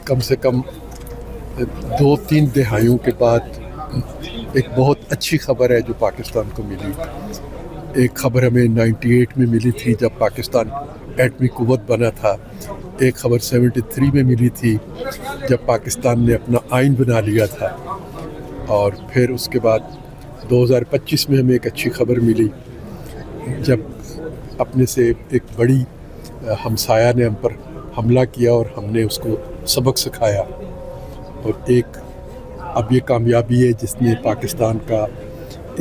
کم سے کم 2-3 دہائیوں کے بعد ایک بہت اچھی خبر ہے جو پاکستان کو ملی. ایک خبر ہمیں 98 میں ملی تھی جب پاکستان ایٹمی قوت بنا تھا. ایک خبر 73 میں ملی تھی جب پاکستان نے اپنا آئین بنا لیا تھا. اور پھر اس کے بعد 2025 میں ہمیں ایک اچھی خبر ملی جب اپنے سے ایک بڑی ہمسایہ نے ہم پر حملہ کیا اور ہم نے اس کو سبق سکھایا. اور ایک اب یہ کامیابی ہے جس نے پاکستان کا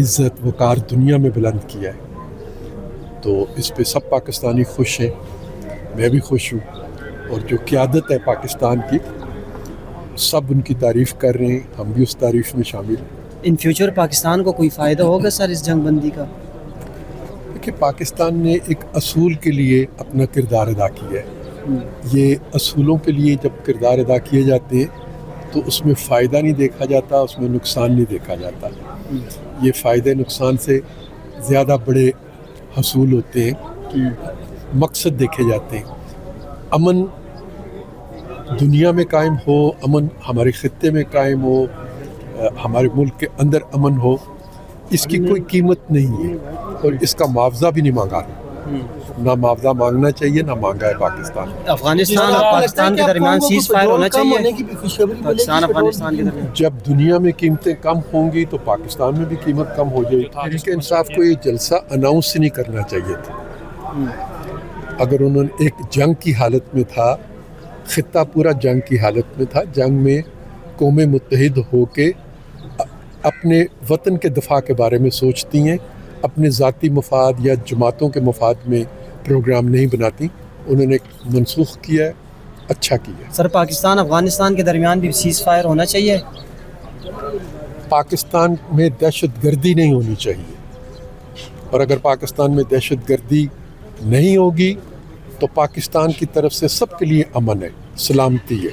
عزت وقار دنیا میں بلند کیا ہے. تو اس پہ سب پاکستانی خوش ہیں, میں بھی خوش ہوں. اور جو قیادت ہے پاکستان کی سب ان کی تعریف کر رہے ہیں, ہم بھی اس تعریف میں شامل ہیں. ان فیوچر پاکستان کو کوئی فائدہ ہوگا سر اس جنگ بندی کا؟ کہ پاکستان نے ایک اصول کے لیے اپنا کردار ادا کیا ہے. یہ اصولوں کے لیے جب کردار ادا کیے جاتے ہیں تو اس میں فائدہ نہیں دیکھا جاتا, اس میں نقصان نہیں دیکھا جاتا. یہ فائدے نقصان سے زیادہ بڑے حصول ہوتے ہیں, مقصد دیکھے جاتے ہیں. امن دنیا میں قائم ہو, امن ہمارے خطے میں قائم ہو, ہمارے ملک کے اندر امن ہو, اس کی کوئی قیمت نہیں ہے اور اس کا معاوضہ بھی نہیں مانگا. نہ معاوضہ مانگنا چاہیے نہ مانگا ہے پاکستان. افغانستان اور پاکستان کے درمیان سیز فائر ہونا چاہیے. پاکستان افغانستان کے درمیان جب دنیا میں قیمتیں کم ہوں گی تو پاکستان میں بھی قیمت کم ہو جائے گی. تحریک انصاف کو یہ جلسہ اناؤنس نہیں کرنا چاہیے تھا. اگر انہوں نے ایک جنگ کی حالت میں تھا, خطہ پورا جنگ کی حالت میں تھا, جنگ میں قومیں متحد ہو کے اپنے وطن کے دفاع کے بارے میں سوچتی ہیں, اپنے ذاتی مفاد یا جماعتوں کے مفاد میں پروگرام نہیں بناتی. انہوں نے منسوخ کیا ہے, اچھا کیا ہے. سر پاکستان افغانستان کے درمیان بھی سیز فائر ہونا چاہیے. پاکستان میں دہشت گردی نہیں ہونی چاہیے, اور اگر پاکستان میں دہشت گردی نہیں ہوگی تو پاکستان کی طرف سے سب کے لیے امن ہے, سلامتی ہے.